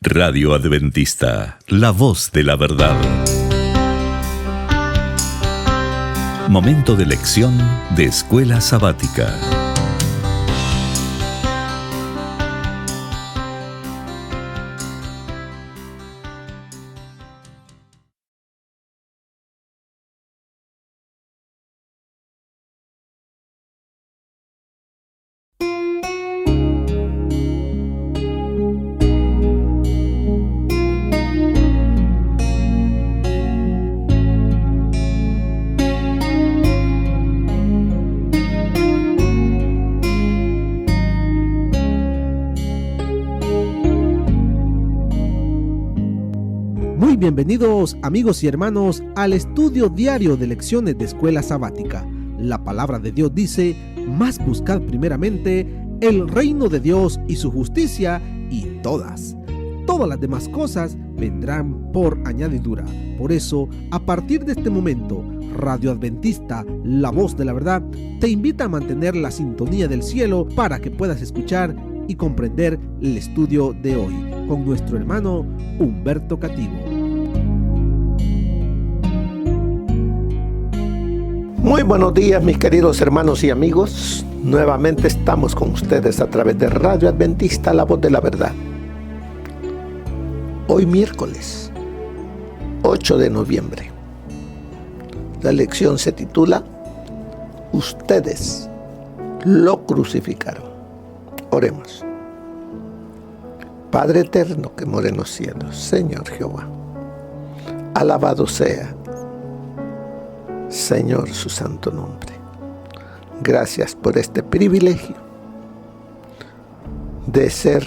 Radio Adventista, la voz de la verdad. Momento de lección de Escuela Sabática. Muy bienvenidos, amigos y hermanos, al estudio diario de lecciones de Escuela Sabática. La palabra de Dios dice: mas buscad primeramente el reino de Dios y su justicia, y todas las demás cosas vendrán por añadidura. Por eso, a partir de este momento, Radio Adventista, la voz de la verdad, te invita a mantener la sintonía del cielo para que puedas escuchar y comprender el estudio de hoy con nuestro hermano Humberto Cativo. Muy buenos días, mis queridos hermanos y amigos. Nuevamente estamos con ustedes a través de Radio Adventista, la voz de la verdad. Hoy miércoles 8 de noviembre. La lección se titula Ustedes lo crucificaron. Oremos. Padre eterno que mora en los cielos, Señor Jehová, alabado sea, Señor, su santo nombre. Gracias por este privilegio de ser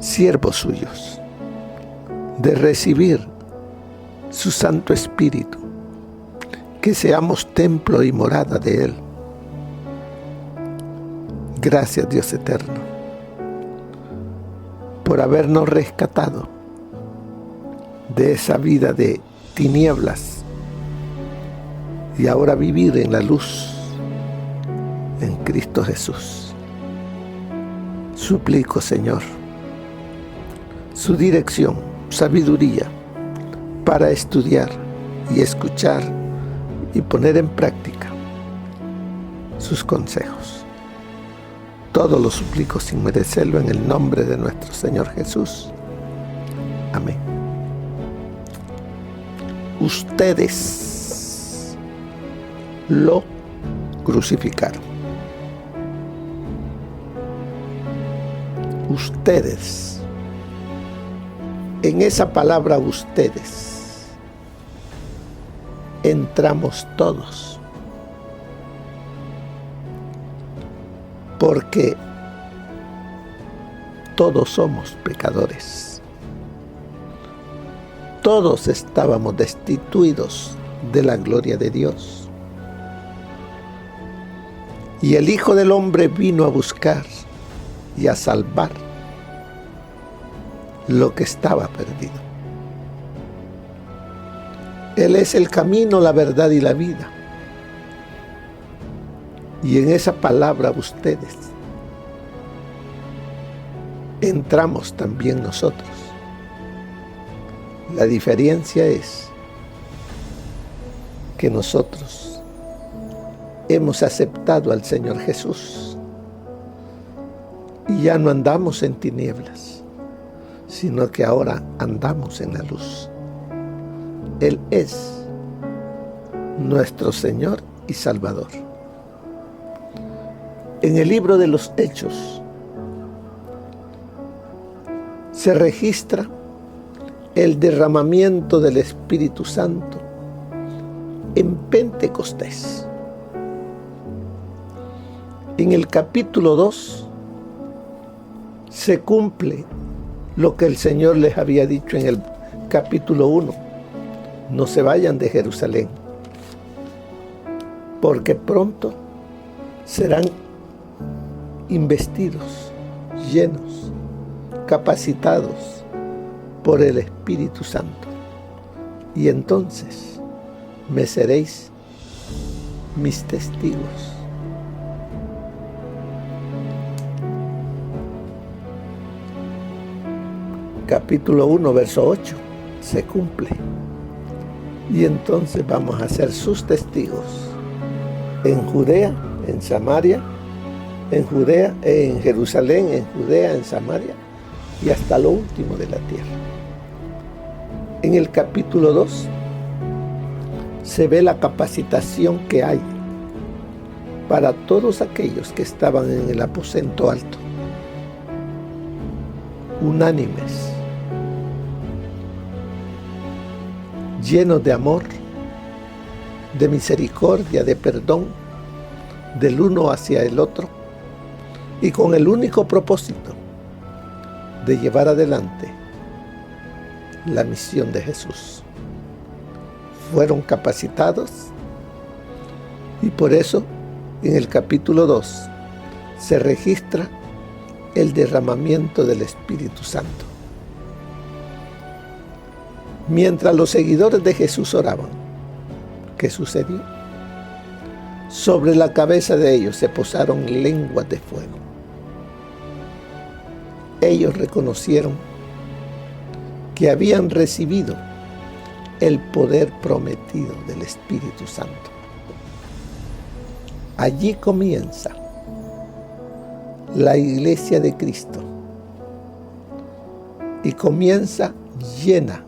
siervos suyos, de recibir su Santo Espíritu, que seamos templo y morada de Él. Gracias, Dios eterno, por habernos rescatado de esa vida de tinieblas y ahora vivir en la luz en Cristo Jesús. Suplico, Señor, su dirección, sabiduría para estudiar y escuchar y poner en práctica sus consejos. Todo lo suplico sin merecerlo en el nombre de nuestro Señor Jesús. Amén. Ustedes lo crucificaron. Ustedes. En esa palabra ustedes entramos todos. Porque todos somos pecadores. Todos estábamos destituidos de la gloria de Dios. Y el Hijo del Hombre vino a buscar y a salvar lo que estaba perdido. Él es el camino, la verdad y la vida. Y en esa palabra ustedes entramos también nosotros. La diferencia es que nosotros hemos aceptado al Señor Jesús y ya no andamos en tinieblas, sino que ahora andamos en la luz. Él es nuestro Señor y Salvador. En el libro de los Hechos se registra el derramamiento del Espíritu Santo en Pentecostés. En el capítulo 2 se cumple lo que el Señor les había dicho en el capítulo 1. No se vayan de Jerusalén, porque pronto serán investidos, llenos, capacitados por el Espíritu Santo. Y entonces me seréis mis testigos. capítulo 1, verso 8, se cumple. Y entonces vamos a ser sus testigos en Judea, en Samaria, en Judea, en Jerusalén, en Judea, en Samaria y hasta lo último de la tierra. En el capítulo 2 se ve la capacitación que hay para todos aquellos que estaban en el aposento alto, unánimes, llenos de amor, de misericordia, de perdón, del uno hacia el otro, y con el único propósito de llevar adelante la misión de Jesús. Fueron capacitados y por eso en el capítulo 2 se registra el derramamiento del Espíritu Santo. Mientras los seguidores de Jesús oraban, ¿qué sucedió? Sobre la cabeza de ellos se posaron lenguas de fuego. Ellos reconocieron que habían recibido el poder prometido del Espíritu Santo. Allí comienza la iglesia de Cristo y comienza llena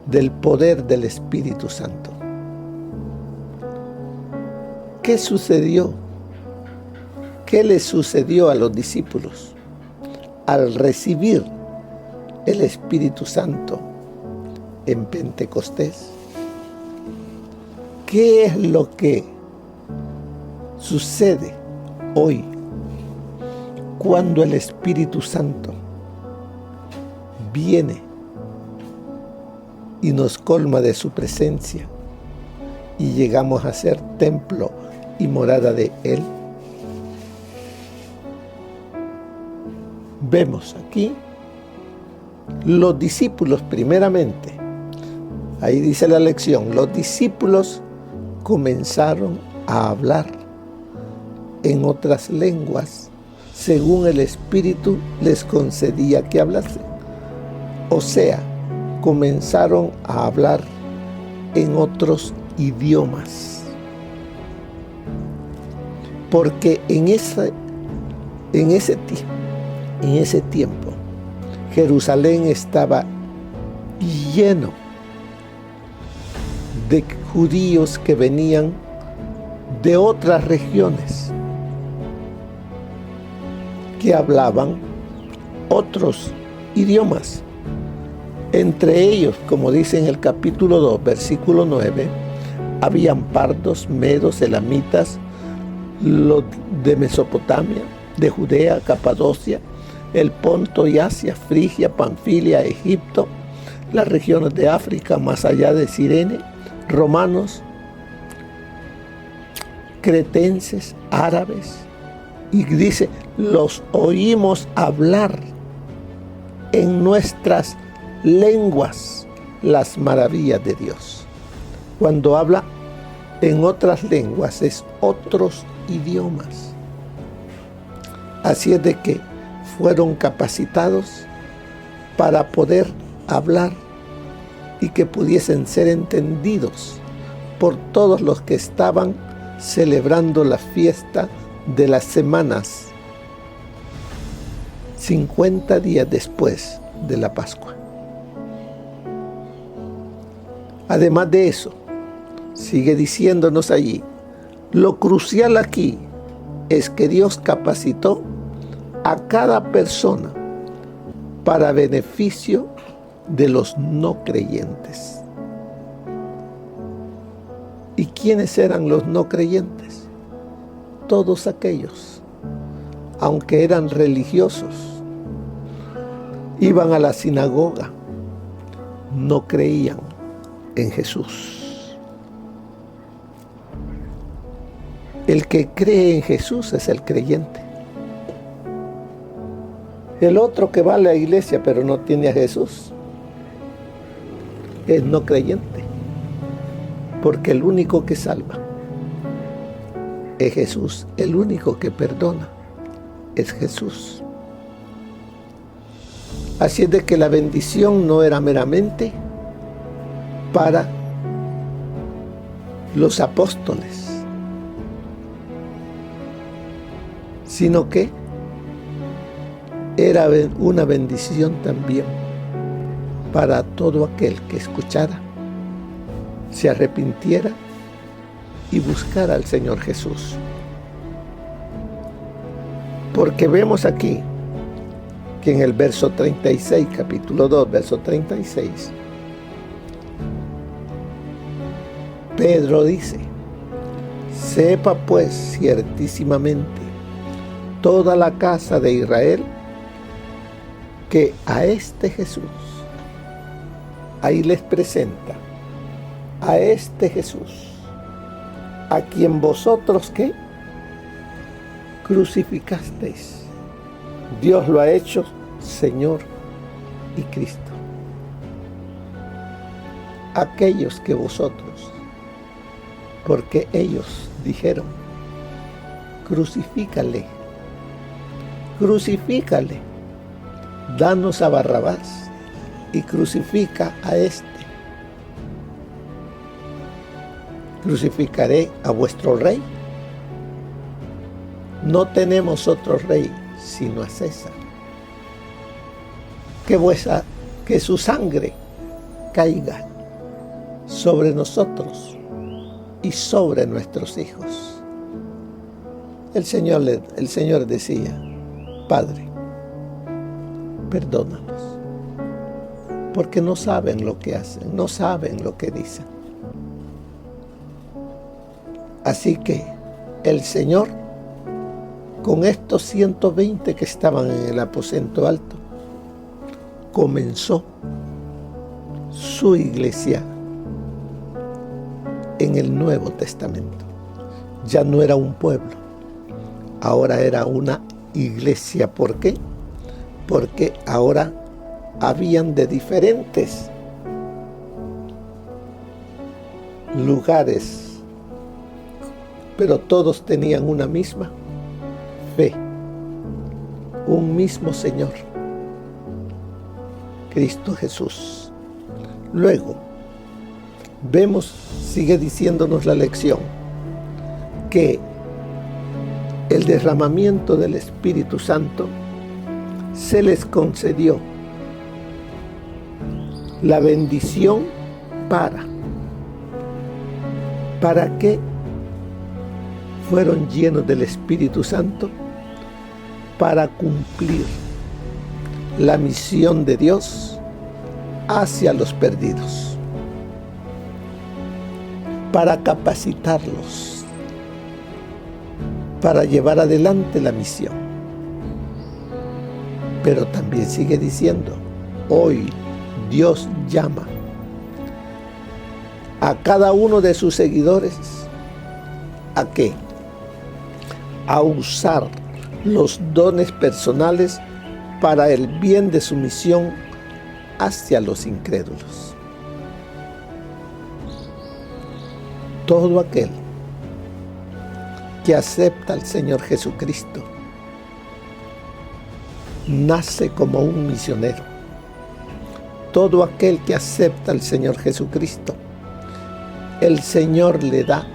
del poder del Espíritu Santo. ¿Qué sucedió? ¿Qué les sucedió a los discípulos al recibir el Espíritu Santo en Pentecostés? ¿Qué es lo que sucede hoy cuando el Espíritu Santo viene y nos colma de su presencia y llegamos a ser templo y morada de Él? Vemos aquí los discípulos primeramente, ahí dice la lección, los discípulos comenzaron a hablar en otras lenguas según el Espíritu les concedía que hablasen. O sea, comenzaron a hablar en otros idiomas. Porque en ese tiempo, Jerusalén estaba lleno de judíos que venían de otras regiones, que hablaban otros idiomas. Entre ellos, como dice en el capítulo 2, versículo 9, habían pardos, medos, elamitas, los de Mesopotamia, de Judea, Capadocia, el Ponto y Asia, Frigia, Panfilia, Egipto, las regiones de África más allá de Cirene, romanos, cretenses, árabes, y dice, los oímos hablar en nuestras lenguas las maravillas de Dios. Cuando habla en otras lenguas es otros idiomas. Así es de que fueron capacitados para poder hablar y que pudiesen ser entendidos por todos los que estaban celebrando la fiesta de las semanas, 50 días después de la Pascua. Además de eso, sigue diciéndonos allí, lo crucial aquí es que Dios capacitó a cada persona para beneficio de los no creyentes. ¿Y quiénes eran los no creyentes? Todos aquellos, aunque eran religiosos, iban a la sinagoga, no creían en Jesús. El que cree en Jesús es el creyente. El otro que va a la iglesia pero no tiene a Jesús es no creyente, porque el único que salva es Jesús, el único que perdona es Jesús. Así es de que la bendición no era meramente para los apóstoles, sino que era una bendición también para todo aquel que escuchara, se arrepintiera y buscara al Señor Jesús. Porque vemos aquí que en el verso 36, capítulo 2, verso 36, Pedro dice: sepa pues ciertísimamente toda la casa de Israel que a este Jesús, ahí les presenta a este Jesús, a quien vosotros ¿qué? Crucificasteis, Dios lo ha hecho Señor y Cristo. Aquellos que vosotros, porque ellos dijeron: crucifícale, crucifícale, danos a Barrabás y crucifica a este. Crucificaré a vuestro rey. No tenemos otro rey sino a César. Que su sangre caiga sobre nosotros y sobre nuestros hijos. El Señor decía: Padre, perdónalos, porque no saben lo que hacen, no saben lo que dicen. Así que el Señor, con estos 120 que estaban en el aposento alto, comenzó su iglesia en el Nuevo Testamento. Ya no era un pueblo, ahora era una iglesia. ¿Por qué? Porque ahora habían de diferentes lugares, pero todos tenían una misma fe, un mismo Señor, Cristo Jesús. Luego vemos, sigue diciéndonos la lección, que el derramamiento del Espíritu Santo se les concedió la bendición ¿para qué fueron llenos del Espíritu Santo? Para cumplir la misión de Dios hacia los perdidos, para capacitarlos, para llevar adelante la misión. Pero también sigue diciendo: hoy Dios llama a cada uno de sus seguidores ¿a qué? A usar los dones personales para el bien de su misión hacia los incrédulos. Todo aquel que acepta al Señor Jesucristo nace como un misionero. Todo aquel que acepta al Señor Jesucristo, el Señor le da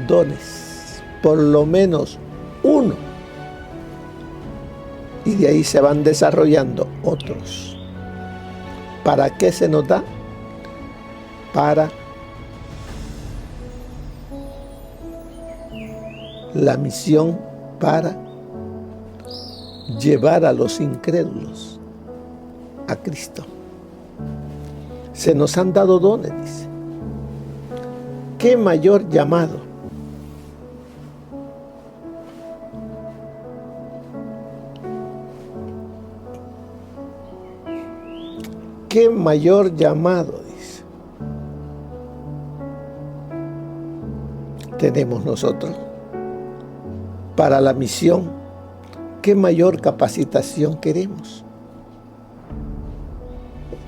dones, por lo menos uno, y de ahí se van desarrollando otros. ¿Para qué se nos da? Para la misión, para llevar a los incrédulos a Cristo. Se nos han dado dones, dice. ¿Qué mayor llamado? ¿Qué mayor llamado, dice, tenemos nosotros para la misión? ¿Qué mayor capacitación queremos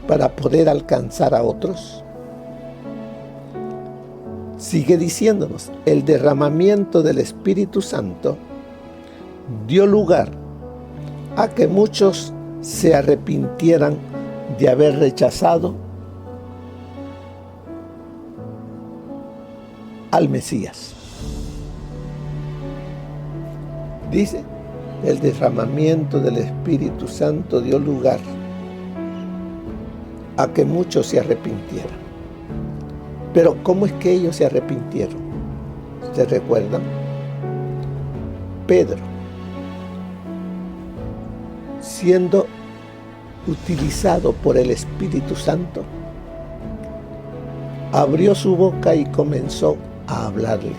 para poder alcanzar a otros? Sigue diciéndonos: el derramamiento del Espíritu Santo dio lugar a que muchos se arrepintieran de haber rechazado al Mesías. Dice, el derramamiento del Espíritu Santo dio lugar a que muchos se arrepintieran. Pero ¿cómo es que ellos se arrepintieron? ¿Se recuerdan? Pedro, siendo utilizado por el Espíritu Santo, abrió su boca y comenzó a hablarles,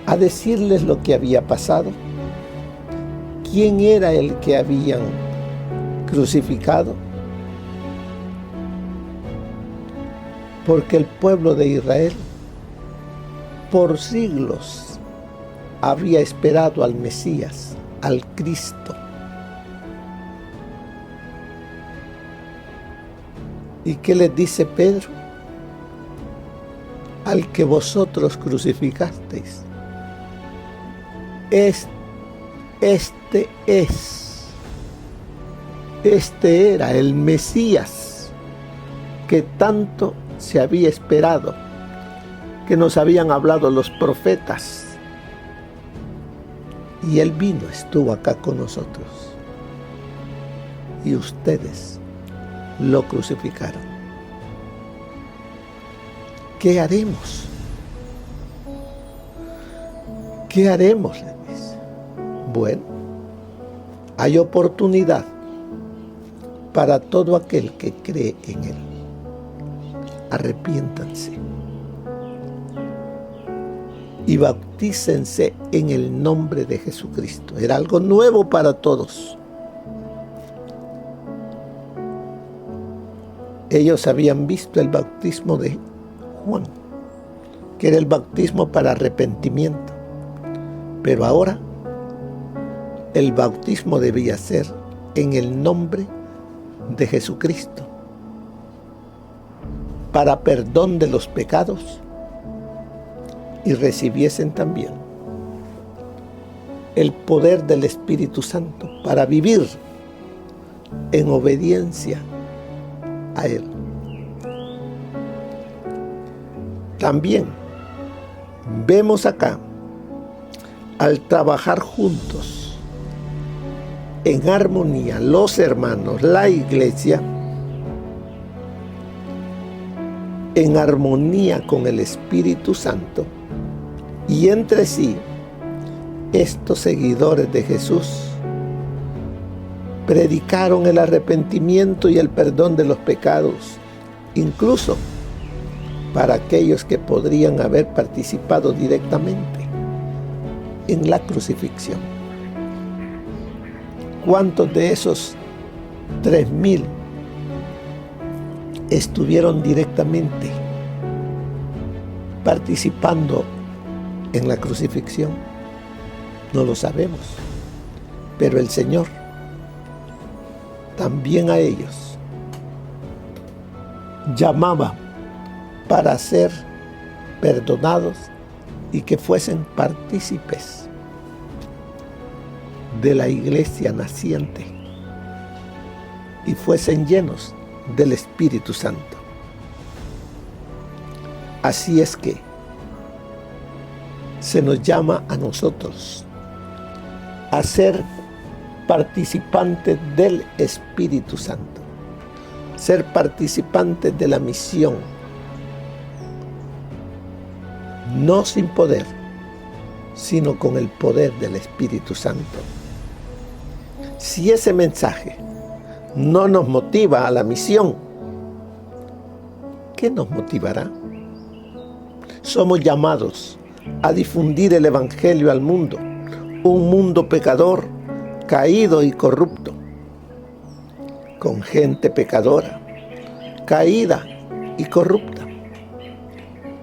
a decirles lo que había pasado, quién era el que habían crucificado, porque el pueblo de Israel por siglos había esperado al Mesías, al Cristo. ¿Y qué les dice Pedro? Al que vosotros crucificasteis. Este era el Mesías que tanto se había esperado, que nos habían hablado los profetas. Y Él vino, estuvo acá con nosotros. Y ustedes lo crucificaron. ¿Qué haremos? ¿Qué haremos? Le dice. Bueno, hay oportunidad para todo aquel que cree en Él. Arrepiéntanse y bautícense en el nombre de Jesucristo. Era algo nuevo para todos. Ellos habían visto el bautismo de Juan, que era el bautismo para arrepentimiento. Pero ahora el bautismo debía ser en el nombre de Jesucristo, para perdón de los pecados, y recibiesen también el poder del Espíritu Santo para vivir en obediencia a Él. También vemos acá, al trabajar juntos en armonía, los hermanos, la iglesia, en armonía con el Espíritu Santo y entre sí, estos seguidores de Jesús predicaron el arrepentimiento y el perdón de los pecados, incluso para aquellos que podrían haber participado directamente en la crucifixión. ¿Cuántos de esos 3,000 estuvieron directamente participando en la crucifixión? No lo sabemos, pero el Señor también a ellos llamaba para ser perdonados y que fuesen partícipes de la iglesia naciente y fuesen llenos del Espíritu Santo. Así es que se nos llama a nosotros a ser participantes del Espíritu Santo, ser participantes de la misión, no sin poder, sino con el poder del Espíritu Santo. Si ese mensaje no nos motiva a la misión, ¿qué nos motivará? Somos llamados a difundir el Evangelio al mundo, un mundo pecador, caído y corrupto, con gente pecadora, caída y corrupta.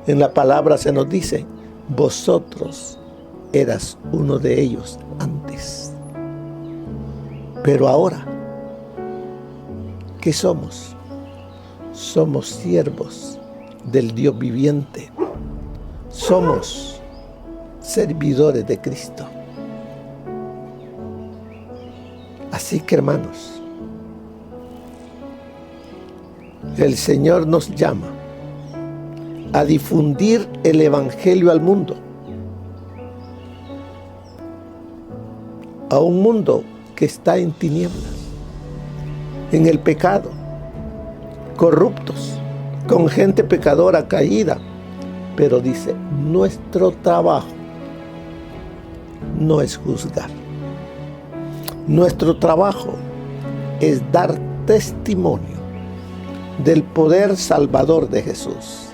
En la palabra se nos dice, vosotros eras uno de ellos antes. Pero ahora, ¿qué somos? Somos siervos del Dios viviente. Somos servidores de Cristo. Así que, hermanos, el Señor nos llama a difundir el Evangelio al mundo, a un mundo que está en tinieblas, en el pecado, corruptos, con gente pecadora caída. Pero dice, nuestro trabajo no es juzgar. Nuestro trabajo es dar testimonio del poder salvador de Jesús.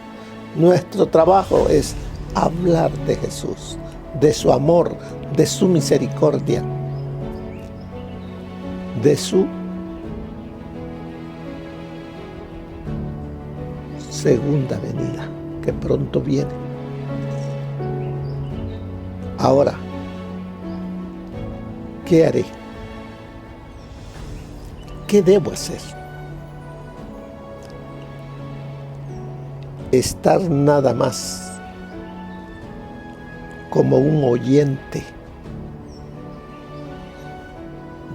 Nuestro trabajo es hablar de Jesús, de su amor, de su misericordia, de su segunda venida, que pronto viene. Ahora, ¿qué haré? ¿Qué debo hacer? Estar nada más como un oyente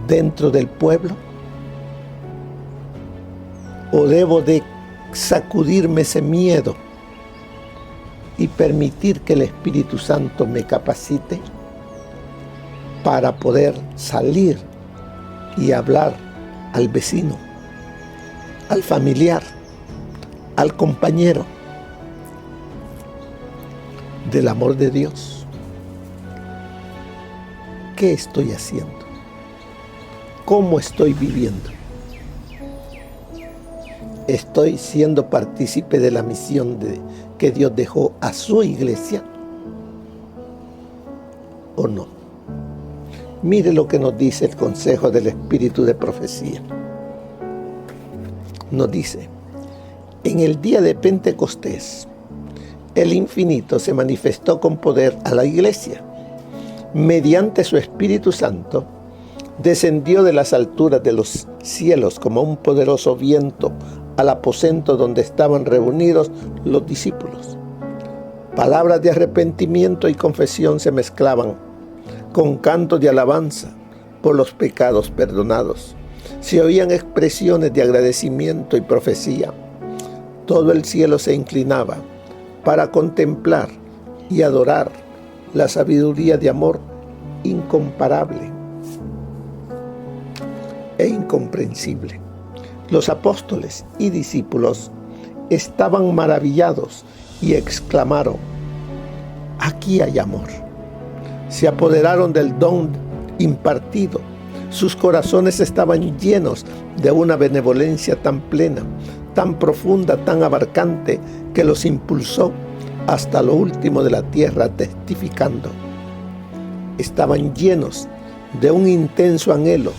dentro del pueblo, o debo de sacudirme ese miedo y permitir que el Espíritu Santo me capacite para poder salir y hablar al vecino, al familiar, al compañero del amor de Dios? ¿Qué estoy haciendo? ¿Cómo estoy viviendo? ¿Estoy siendo partícipe de la misión que Dios dejó a su iglesia o no? Mire lo que nos dice el consejo del Espíritu de profecía. Nos dice: en el día de Pentecostés, el Infinito se manifestó con poder a la iglesia. Mediante su Espíritu Santo, descendió de las alturas de los cielos como un poderoso viento al aposento donde estaban reunidos los discípulos. Palabras de arrepentimiento y confesión se mezclaban con cantos de alabanza por los pecados perdonados. Se oían expresiones de agradecimiento y profecía. Todo el cielo se inclinaba para contemplar y adorar la sabiduría de amor incomparable e incomprensible. Los apóstoles y discípulos estaban maravillados y exclamaron: aquí hay amor. Se apoderaron del don impartido. Sus corazones estaban llenos de una benevolencia tan plena, tan profunda, tan abarcante, que los impulsó hasta lo último de la tierra, testificando. Estaban llenos de un intenso anhelo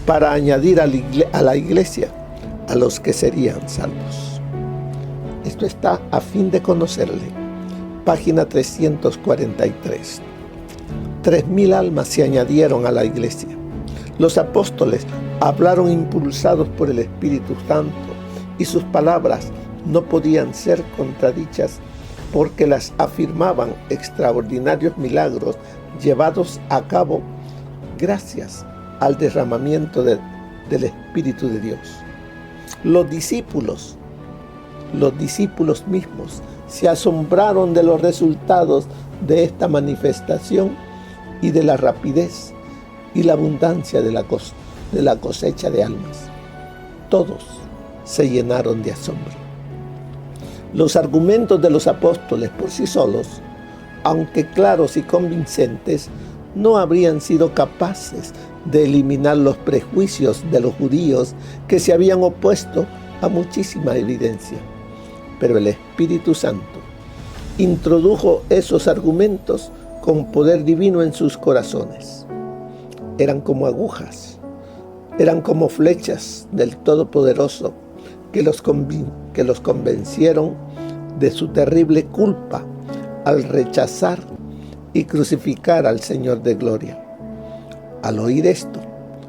para añadir a la iglesia a los que serían salvos. Esto está a fin de conocerle. Página 343. 3,000 almas se añadieron a la iglesia. Los apóstoles hablaron impulsados por el Espíritu Santo, y sus palabras no podían ser contradichas, porque las afirmaban extraordinarios milagros llevados a cabo gracias al derramamiento del Espíritu de Dios. Los discípulos mismos se asombraron de los resultados de esta manifestación y de la rapidez y la abundancia de la cosecha de almas. Todos se llenaron de asombro. Los argumentos de los apóstoles por sí solos, aunque claros y convincentes, no habrían sido capaces de eliminar los prejuicios de los judíos que se habían opuesto a muchísima evidencia. Pero el Espíritu Santo introdujo esos argumentos con poder divino en sus corazones. Eran como agujas, eran como flechas del Todopoderoso que los convencieron de su terrible culpa al rechazar y crucificar al Señor de gloria. Al oír esto,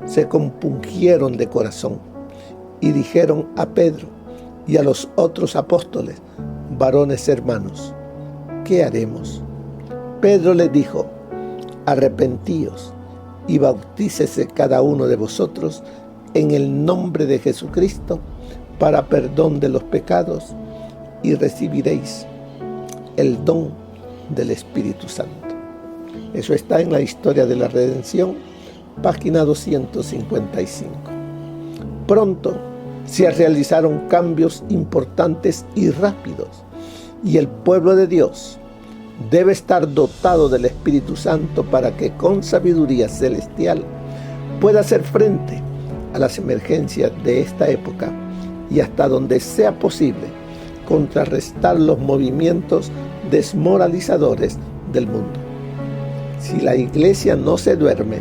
se compungieron de corazón y dijeron a Pedro y a los otros apóstoles: varones hermanos, ¿qué haremos? Pedro les dijo: arrepentíos y bautícese cada uno de vosotros en el nombre de Jesucristo para perdón de los pecados y recibiréis el don del Espíritu Santo. Eso está en la Historia de la Redención, página 255. Pronto se realizaron cambios importantes y rápidos, y el pueblo de Dios debe estar dotado del Espíritu Santo para que con sabiduría celestial pueda hacer frente a las emergencias de esta época y hasta donde sea posible contrarrestar los movimientos desmoralizadores del mundo. Si la iglesia no se duerme,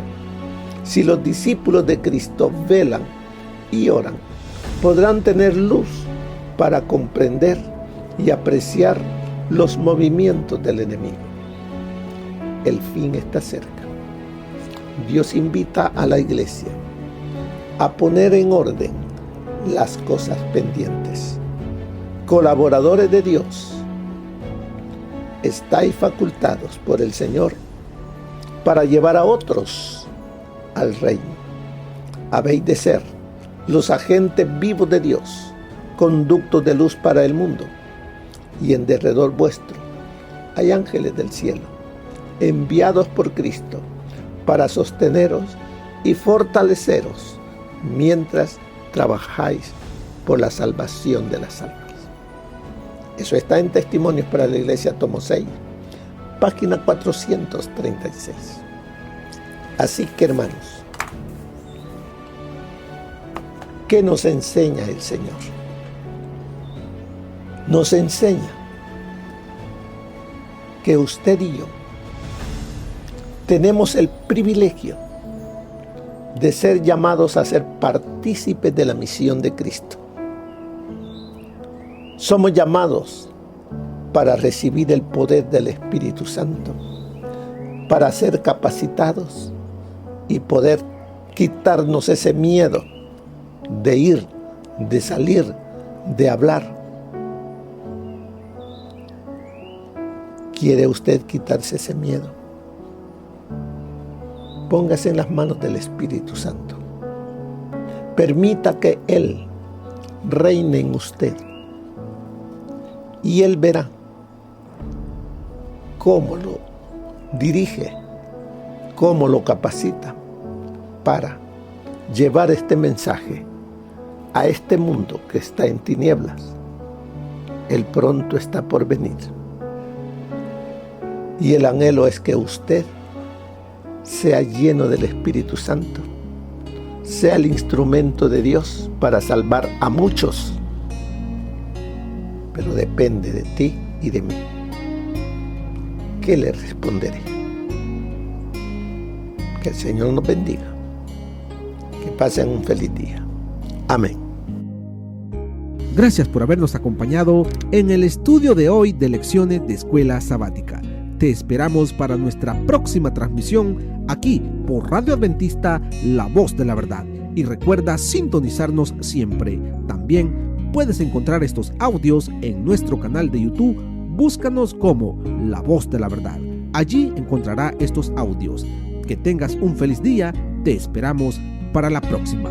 si los discípulos de Cristo velan y oran, podrán tener luz para comprender y apreciar los movimientos del enemigo. El fin está cerca. Dios invita a la iglesia a poner en orden las cosas pendientes. Colaboradores de Dios, estáis facultados por el Señor para llevar a otros al reino. Habéis de ser los agentes vivos de Dios, conductos de luz para el mundo. Y en derredor vuestro hay ángeles del cielo, enviados por Cristo para sosteneros y fortaleceros mientras trabajáis por la salvación de las almas. Eso está en Testimonios para la Iglesia, tomo 6, página 436. Así que, hermanos, ¿qué nos enseña el Señor? Nos enseña que usted y yo tenemos el privilegio de ser llamados a ser partícipes de la misión de Cristo. Somos llamados para recibir el poder del Espíritu Santo, para ser capacitados y poder quitarnos ese miedo de ir, de salir, de hablar. ¿Quiere usted quitarse ese miedo? Póngase en las manos del Espíritu Santo. Permita que Él reine en usted. Y Él verá cómo lo dirige, cómo lo capacita para llevar este mensaje a este mundo que está en tinieblas. Él pronto está por venir. Y el anhelo es que usted sea lleno del Espíritu Santo, sea el instrumento de Dios para salvar a muchos. Pero depende de ti y de mí. ¿Qué le responderé? Que el Señor nos bendiga. Que pasen un feliz día. Amén. Gracias por habernos acompañado en el estudio de hoy de Lecciones de Escuela Sabática. Te esperamos para nuestra próxima transmisión aquí por Radio Adventista, La Voz de la Verdad. Y recuerda sintonizarnos siempre. También puedes encontrar estos audios en nuestro canal de YouTube. Búscanos como La Voz de la Verdad. Allí encontrará estos audios. Que tengas un feliz día. Te esperamos para la próxima.